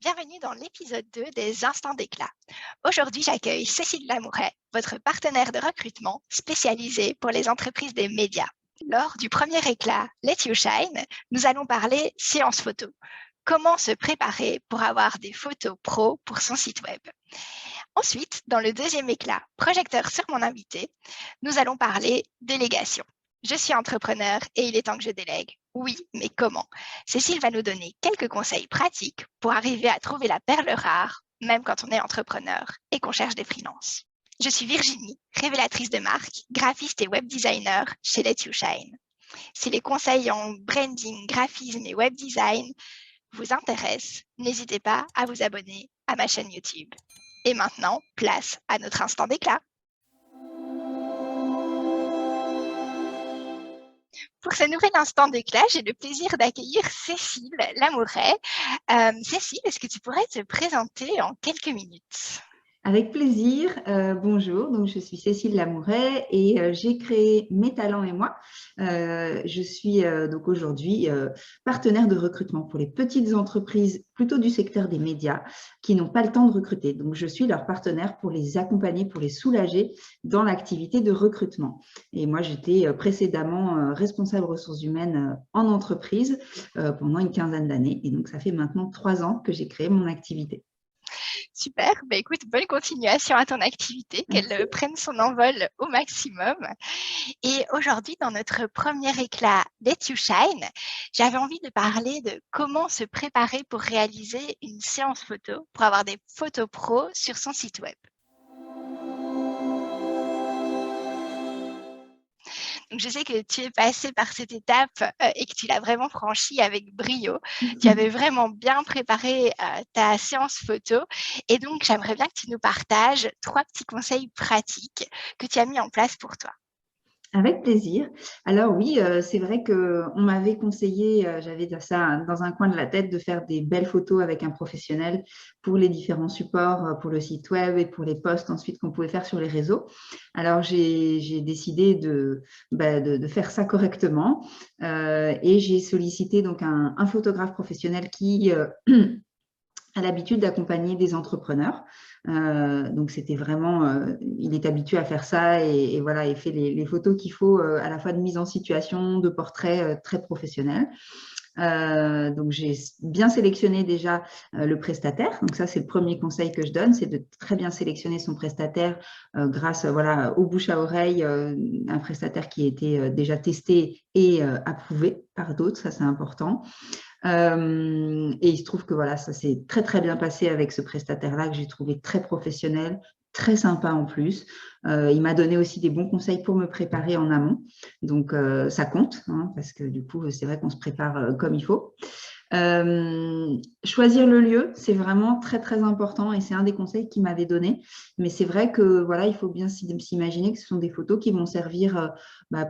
Bienvenue dans l'épisode 2 des Instants d'éclat. Aujourd'hui, j'accueille Cécile Lamouret, votre partenaire de recrutement spécialisée pour les entreprises des médias. Lors du premier éclat Let You Shine, nous allons parler séance photo. Comment se préparer pour avoir des photos pro pour son site web. Ensuite, dans le deuxième éclat, projecteur sur mon invité, nous allons parler délégation. Je suis entrepreneur et il est temps que je délègue. Oui, mais comment? Cécile va nous donner quelques conseils pratiques pour arriver à trouver la perle rare, même quand on est entrepreneur et qu'on cherche des freelances. Je suis Virginie, révélatrice de marque, graphiste et web designer chez Let You Shine. Si les conseils en branding, graphisme et web design vous intéressent, n'hésitez pas à vous abonner à ma chaîne YouTube. Et maintenant, place à notre instant d'éclat. Pour ce nouvel instant d'éclat, j'ai le plaisir d'accueillir Cécile Lamouret. Cécile, est-ce que tu pourrais te présenter en quelques minutes? Avec plaisir. Bonjour, donc je suis Cécile Lamouret et j'ai créé Mes Talents et moi. Je suis donc aujourd'hui partenaire de recrutement pour les petites entreprises plutôt du secteur des médias qui n'ont pas le temps de recruter. Donc je suis leur partenaire pour les accompagner, pour les soulager dans l'activité de recrutement. Et moi j'étais précédemment responsable ressources humaines en entreprise pendant une quinzaine d'années. Et donc ça fait maintenant 3 ans que j'ai créé mon activité. Super, écoute, bonne continuation à ton activité, qu'elle Merci. prenne son envol au maximum. Et aujourd'hui, dans notre premier éclat Let You Shine, j'avais envie de parler de comment se préparer pour réaliser une séance photo, pour avoir des photos pro sur son site web. Donc, je sais que tu es passé par cette étape et que tu l'as vraiment franchie avec brio. Tu avais vraiment bien préparé ta séance photo. Et donc, j'aimerais bien que tu nous partages 3 petits conseils pratiques que tu as mis en place pour toi. Avec plaisir. Alors oui, c'est vrai qu'on m'avait conseillé, j'avais ça dans un coin de la tête, de faire des belles photos avec un professionnel pour les différents supports, pour le site web et pour les posts ensuite qu'on pouvait faire sur les réseaux. Alors j'ai décidé de faire ça correctement et j'ai sollicité donc un photographe professionnel qui a l'habitude d'accompagner des entrepreneurs. Donc, c'était vraiment, il est habitué à faire ça et voilà, il fait les photos qu'il faut à la fois de mise en situation, de portraits très professionnels. Donc, j'ai bien sélectionné déjà le prestataire. Donc, ça, c'est le premier conseil que je donne, c'est de très bien sélectionner son prestataire grâce voilà, au bouche à oreille, un prestataire qui a été déjà testé et approuvé par d'autres, ça c'est important. Et il se trouve que voilà, ça s'est très très bien passé avec ce prestataire-là que j'ai trouvé très professionnel, très sympa en plus. Il m'a donné aussi des bons conseils pour me préparer en amont. Donc ça compte, hein, parce que du coup, c'est vrai qu'on se prépare comme il faut. Choisir le lieu, c'est vraiment très très important et c'est un des conseils qu'il m'avait donné. Mais c'est vrai que voilà, il faut bien s'imaginer que ce sont des photos qui vont servir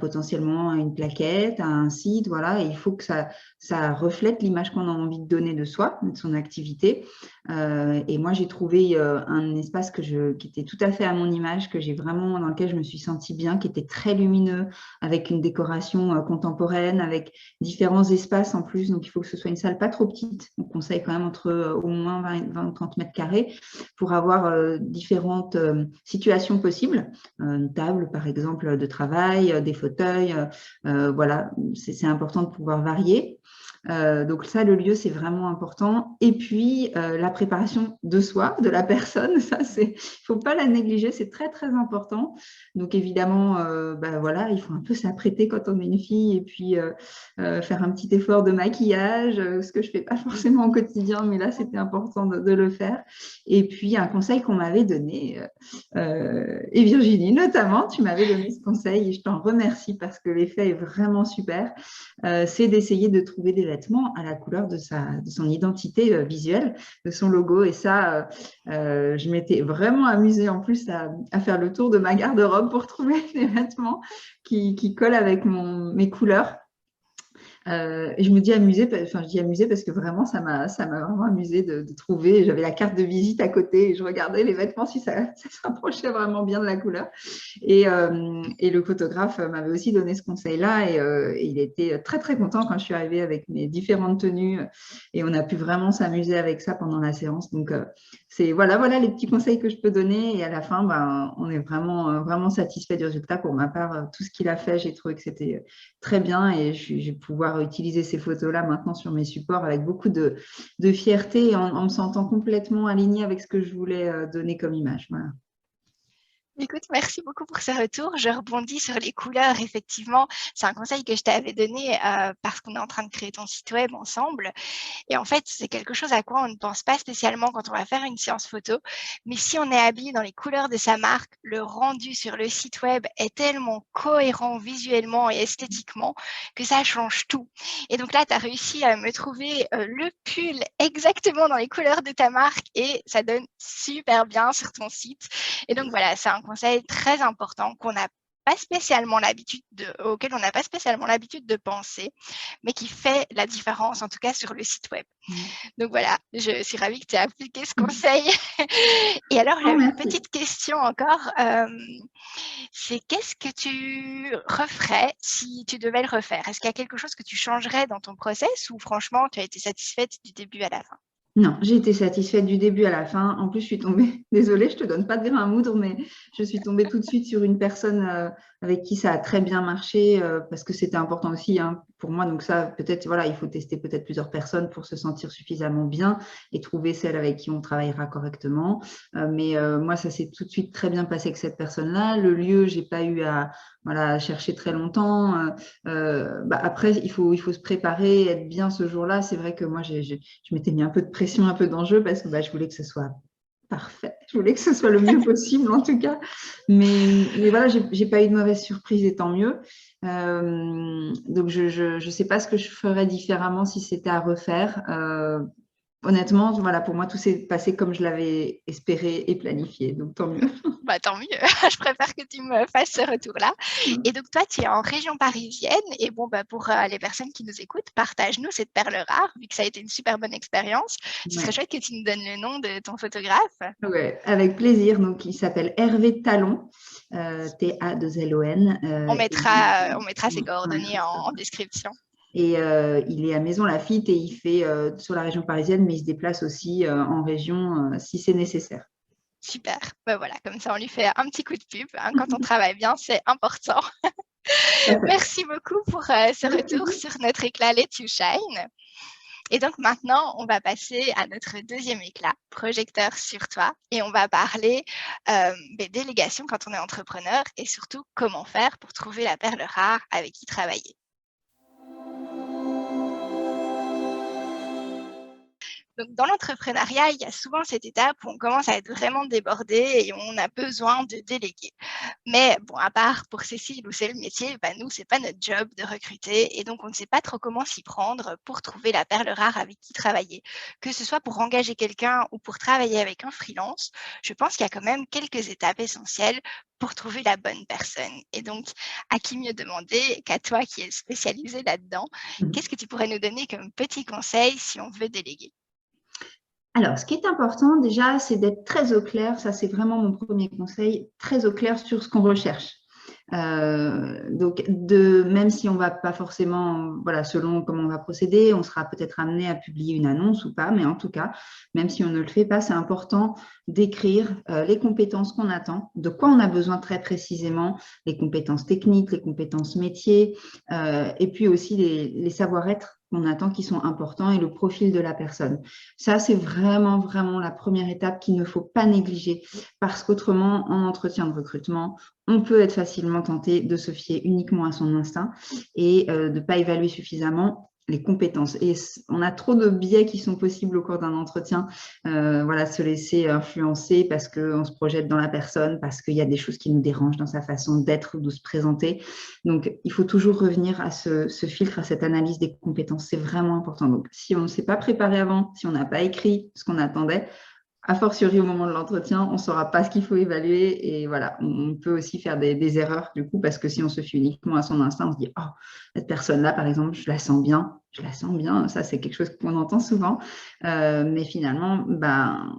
potentiellement à une plaquette, à un site, voilà. Et il faut que ça reflète l'image qu'on a envie de donner de soi, de son activité. Et moi, j'ai trouvé un espace qui était tout à fait à mon image, dans lequel je me suis sentie bien, qui était très lumineux, avec une décoration contemporaine, avec différents espaces en plus. Donc, il faut que ce soit une salle pas trop petite. On conseille quand même entre au moins 20 ou 30 mètres carrés pour avoir différentes situations possibles. Une table, par exemple, de travail, des fauteuils. Voilà, c'est important de pouvoir varier. Donc ça, le lieu, c'est vraiment important. Et puis, la préparation de soi, de la personne, ça, il ne faut pas la négliger, c'est très, très important. Donc évidemment, voilà, il faut un peu s'apprêter quand on est une fille et puis faire un petit effort de maquillage, ce que je ne fais pas forcément au quotidien, mais là, c'était important de le faire. Et puis, un conseil qu'on m'avait donné, et Virginie notamment, tu m'avais donné ce conseil et je t'en remercie parce que l'effet est vraiment super. C'est d'essayer de trouver des vêtements à la couleur de son identité visuelle, de son logo. Et ça, je m'étais vraiment amusée en plus à faire le tour de ma garde-robe pour trouver des vêtements qui collent avec mes couleurs. Et je me dis amusée, enfin je dis amusée parce que vraiment ça m'a vraiment amusée de trouver. J'avais la carte de visite à côté et je regardais les vêtements si ça se rapprochait vraiment bien de la couleur. Et le photographe m'avait aussi donné ce conseil-là et il était très très content quand je suis arrivée avec mes différentes tenues et on a pu vraiment s'amuser avec ça pendant la séance. Donc c'est voilà les petits conseils que je peux donner et à la fin ben, on est vraiment satisfait du résultat. Pour ma part, tout ce qu'il a fait, j'ai trouvé que c'était très bien et je vais pouvoir utiliser ces photos-là maintenant sur mes supports avec beaucoup de fierté et en me sentant complètement alignée avec ce que je voulais donner comme image. Voilà. Écoute, merci beaucoup pour ce retour. Je rebondis sur les couleurs. Effectivement, c'est un conseil que je t'avais donné parce qu'on est en train de créer ton site web ensemble. Et en fait, c'est quelque chose à quoi on ne pense pas spécialement quand on va faire une séance photo. Mais si on est habillé dans les couleurs de sa marque, le rendu sur le site web est tellement cohérent visuellement et esthétiquement que ça change tout. Et donc là, tu as réussi à me trouver le pull exactement dans les couleurs de ta marque et ça donne super bien sur ton site. Et donc voilà, c'est un conseil très important qu'on n'a pas spécialement auquel on n'a pas spécialement l'habitude de penser, mais qui fait la différence, en tout cas sur le site web. Donc voilà, je suis ravie que tu aies appliqué ce conseil. Et alors, Oh, j'avais une merci. petite question encore. C'est qu'est-ce que tu referais si tu devais le refaire? Est-ce qu'il y a quelque chose que tu changerais dans ton process ou franchement, tu as été satisfaite du début à la fin? Non, j'ai été satisfaite du début à la fin. En plus, je suis tombée, désolée, je te donne pas de grain à moudre, mais je suis tombée tout de suite sur une personne avec qui ça a très bien marché parce que c'était important aussi hein, pour moi. Donc ça, peut-être, voilà, il faut tester peut-être plusieurs personnes pour se sentir suffisamment bien et trouver celle avec qui on travaillera correctement. Mais moi, ça s'est tout de suite très bien passé avec cette personne-là. Le lieu, j'ai pas eu à voilà, chercher très longtemps. Après, il faut se préparer, être bien ce jour-là. C'est vrai que moi, je m'étais mis un peu de pression, un peu d'enjeu parce que je voulais que ce soit parfait. Je voulais que ce soit le mieux possible en tout cas. Mais voilà, j'ai pas eu de mauvaise surprise et tant mieux. Donc, je sais pas ce que je ferais différemment si c'était à refaire. Honnêtement, voilà, pour moi, tout s'est passé comme je l'avais espéré et planifié. Donc, tant mieux. Bah, tant mieux, je préfère que tu me fasses ce retour-là. Et donc, toi, tu es en région parisienne. Et bon, bah, pour les personnes qui nous écoutent, partage-nous cette perle rare, vu que ça a été une super bonne expérience. Ce serait Ouais. chouette que tu nous donnes le nom de ton photographe. Ouais, avec plaisir. Donc, il s'appelle Hervé Talon, T-A-2-L-O-N. On mettra ses Ouais, coordonnées en description. et il est à Maison-Lafitte et il fait sur la région parisienne, mais il se déplace aussi en région si c'est nécessaire. Super. Ben voilà, comme ça, on lui fait un petit coup de pub. Hein, quand on travaille bien, c'est important. Parfait. Merci beaucoup pour ce retour sur notre éclat Let You Shine. Et donc maintenant, on va passer à notre deuxième éclat, projecteur sur toi, et on va parler délégation quand on est entrepreneur et surtout comment faire pour trouver la perle rare avec qui travailler. Donc, dans l'entrepreneuriat, il y a souvent cette étape où on commence à être vraiment débordé et on a besoin de déléguer. Mais bon, à part pour Cécile où c'est le métier, nous, c'est pas notre job de recruter et donc on ne sait pas trop comment s'y prendre pour trouver la perle rare avec qui travailler. Que ce soit pour engager quelqu'un ou pour travailler avec un freelance, je pense qu'il y a quand même quelques étapes essentielles pour trouver la bonne personne. Et donc, à qui mieux demander qu'à toi qui es spécialisé là-dedans, qu'est-ce que tu pourrais nous donner comme petit conseil si on veut déléguer? Alors, ce qui est important déjà, c'est d'être très au clair. Ça, c'est vraiment mon premier conseil, très au clair sur ce qu'on recherche. Donc, même si on ne va pas forcément, voilà, selon comment on va procéder, on sera peut-être amené à publier une annonce ou pas, mais en tout cas, même si on ne le fait pas, c'est important d'écrire les compétences qu'on attend, de quoi on a besoin très précisément, les compétences techniques, les compétences métiers, et puis aussi les savoir-être qu'on attend qui sont importants et le profil de la personne. Ça, c'est vraiment la première étape qu'il ne faut pas négliger parce qu'autrement, en entretien de recrutement, on peut être facilement tenté de se fier uniquement à son instinct et de ne pas évaluer suffisamment les compétences. Et on a trop de biais qui sont possibles au cours d'un entretien. Voilà, se laisser influencer parce qu'on se projette dans la personne, parce qu'il y a des choses qui nous dérangent dans sa façon d'être ou de se présenter. Donc, il faut toujours revenir à ce filtre, à cette analyse des compétences. C'est vraiment important. Donc, si on ne s'est pas préparé avant, si on n'a pas écrit ce qu'on attendait, a fortiori au moment de l'entretien, on ne saura pas ce qu'il faut évaluer et voilà, on peut aussi faire des erreurs du coup parce que si on se fie uniquement à son instinct, on se dit oh, cette personne-là par exemple, je la sens bien, ça c'est quelque chose qu'on entend souvent, mais finalement,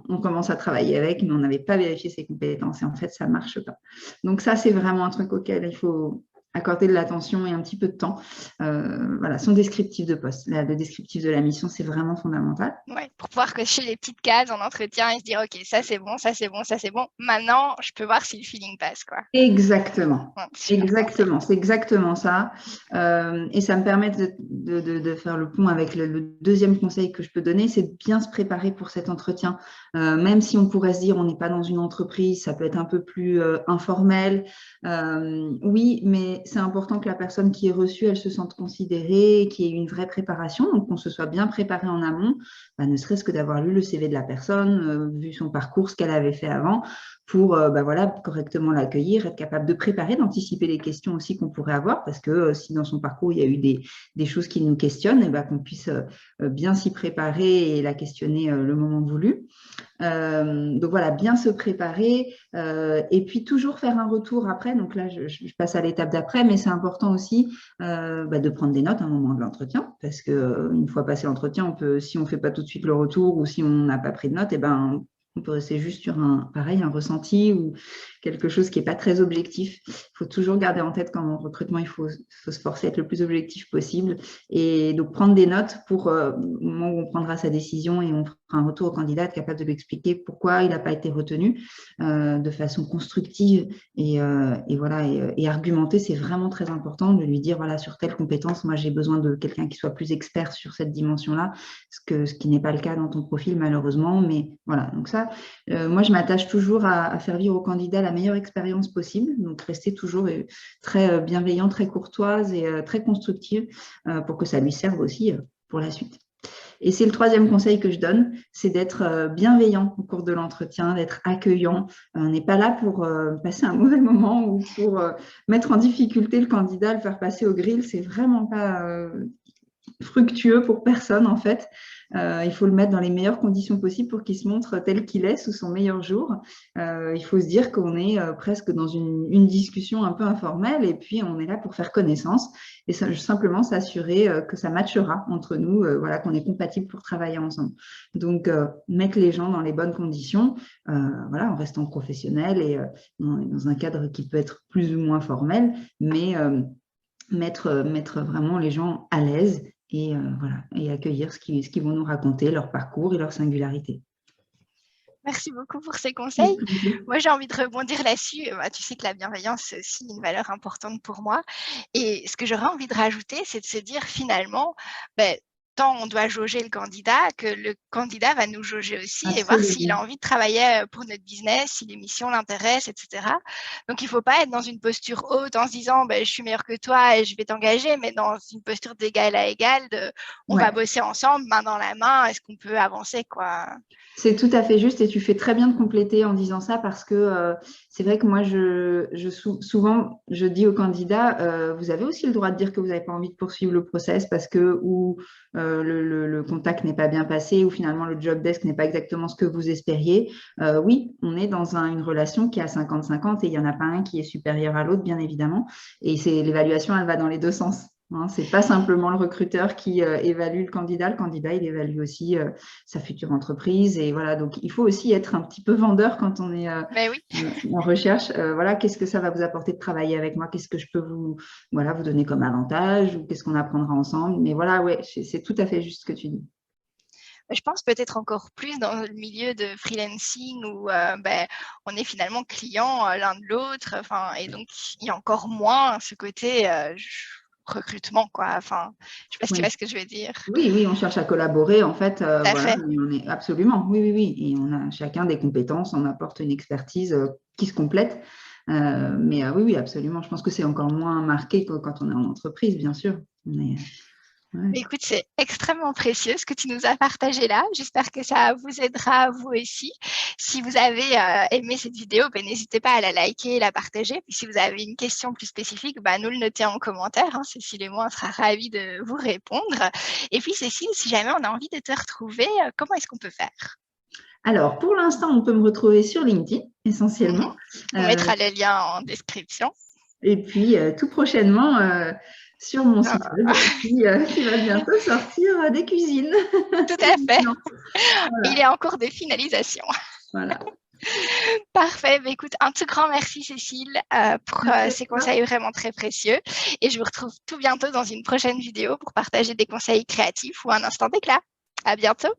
on commence à travailler avec, mais on n'avait pas vérifié ses compétences et en fait, ça ne marche pas. Donc ça, c'est vraiment un truc auquel il faut accorder de l'attention et un petit peu de temps. Voilà, son descriptif de poste, le descriptif de la mission, c'est vraiment fondamental. Ouais, pour pouvoir cocher les petites cases en entretien et se dire, OK, ça c'est bon, ça c'est bon, ça c'est bon. Maintenant, je peux voir si le feeling passe, quoi. Exactement. Ouais, super Exactement, c'est exactement ça. Et ça me permet de faire le pont avec le deuxième conseil que je peux donner, c'est de bien se préparer pour cet entretien. Même si on pourrait se dire on n'est pas dans une entreprise, ça peut être un peu plus informel. Oui, mais c'est important que la personne qui est reçue, elle se sente considérée, qu'il y ait une vraie préparation, donc qu'on se soit bien préparé en amont, ne serait-ce que d'avoir lu le CV de la personne, vu son parcours, ce qu'elle avait fait avant, pour voilà, correctement l'accueillir, être capable de préparer, d'anticiper les questions aussi qu'on pourrait avoir, parce que si dans son parcours, il y a eu des choses qui nous questionnent, et qu'on puisse bien s'y préparer et la questionner le moment voulu. Donc voilà, bien se préparer et puis toujours faire un retour après. Donc là, je passe à l'étape d'après, mais c'est important aussi de prendre des notes à un moment de l'entretien, parce qu'une fois passé l'entretien, on peut, si on ne fait pas tout de suite le retour ou si on n'a pas pris de notes, on peut rester juste sur un ressenti ou quelque chose qui n'est pas très objectif. Il faut toujours garder en tête qu'en recrutement, il faut se forcer à être le plus objectif possible et donc prendre des notes pour au moment où on prendra sa décision et on fera un retour au candidat, être capable de lui expliquer pourquoi il n'a pas été retenu de façon constructive et voilà, et argumenter, c'est vraiment très important de lui dire voilà, sur telle compétence, moi j'ai besoin de quelqu'un qui soit plus expert sur cette dimension-là, ce qui n'est pas le cas dans ton profil malheureusement, mais voilà, donc ça, moi je m'attache toujours à faire vivre au candidat la meilleure expérience possible, donc rester toujours très bienveillant, très courtoise et très constructive pour que ça lui serve aussi pour la suite. Et c'est le troisième conseil que je donne, c'est d'être bienveillant au cours de l'entretien, d'être accueillant. On n'est pas là pour passer un mauvais moment ou pour mettre en difficulté le candidat, le faire passer au grill. C'est vraiment pas fructueux pour personne en fait. Il faut le mettre dans les meilleures conditions possibles pour qu'il se montre tel qu'il est sous son meilleur jour. Il faut se dire qu'on est presque dans une discussion un peu informelle et puis on est là pour faire connaissance et simplement s'assurer que ça matchera entre nous, voilà, qu'on est compatible pour travailler ensemble. Donc, mettre les gens dans les bonnes conditions, voilà, en restant professionnel et dans un cadre qui peut être plus ou moins formel, mais mettre vraiment les gens à l'aise et, voilà, et accueillir ce qu'ils vont nous raconter, leur parcours et leur singularité. Merci beaucoup pour ces conseils. Moi, j'ai envie de rebondir là-dessus. Tu sais que la bienveillance, c'est aussi une valeur importante pour moi. Et ce que j'aurais envie de rajouter, c'est de se dire finalement, tant on doit jauger le candidat, que le candidat va nous jauger aussi et voir s'il a envie de travailler pour notre business, si l'émission l'intéresse, etc. Donc, il ne faut pas être dans une posture haute en se disant je suis meilleur que toi et je vais t'engager, mais dans une posture d'égal à égal, on va bosser ensemble, main dans la main, est-ce qu'on peut avancer, quoi. C'est tout à fait juste et tu fais très bien de compléter en disant ça parce que c'est vrai que moi, souvent, je dis aux candidats, vous avez aussi le droit de dire que vous n'avez pas envie de poursuivre le process parce que le contact n'est pas bien passé ou finalement le job desk n'est pas exactement ce que vous espériez. Oui, on est dans une relation qui est à 50-50 et il n'y en a pas un qui est supérieur à l'autre, bien évidemment. Et l'évaluation, elle va dans les deux sens. Ce n'est pas simplement le recruteur qui évalue le candidat il évalue aussi sa future entreprise. Et voilà, donc il faut aussi être un petit peu vendeur quand on est en recherche. Voilà, qu'est-ce que ça va vous apporter de travailler avec moi? Qu'est-ce que je peux vous donner comme avantage ou qu'est-ce qu'on apprendra ensemble? Mais voilà, ouais, c'est tout à fait juste ce que tu dis. Je pense peut-être encore plus dans le milieu de freelancing où on est finalement client l'un de l'autre. Et donc, il y a encore moins ce côté recrutement, quoi. Je ne sais pas si tu vois ce que je veux dire. Oui, on cherche à collaborer, en fait. Voilà, on est absolument, oui. Et on a chacun des compétences, on apporte une expertise qui se complète. Mais oui, absolument. Je pense que c'est encore moins marqué que quand on est en entreprise, bien sûr. Écoute, c'est extrêmement précieux ce que tu nous as partagé là. J'espère que ça vous aidera vous aussi. Si vous avez aimé cette vidéo, n'hésitez pas à la liker et la partager. Puis si vous avez une question plus spécifique, nous le notez en commentaire. Cécile et moi, on sera ravis de vous répondre. Et puis Cécile, si jamais on a envie de te retrouver, comment est-ce qu'on peut faire? Alors, pour l'instant, on peut me retrouver sur LinkedIn, essentiellement. On mettra le lien en description. Et puis, tout prochainement, sur mon site web qui va bientôt sortir des cuisines. Tout à fait. Voilà. Il est en cours de finalisation. Voilà. Parfait. Bah, écoute, un tout grand merci, Cécile, pour ces conseils vraiment très précieux. Et je vous retrouve tout bientôt dans une prochaine vidéo pour partager des conseils créatifs ou un instant d'éclat. À bientôt.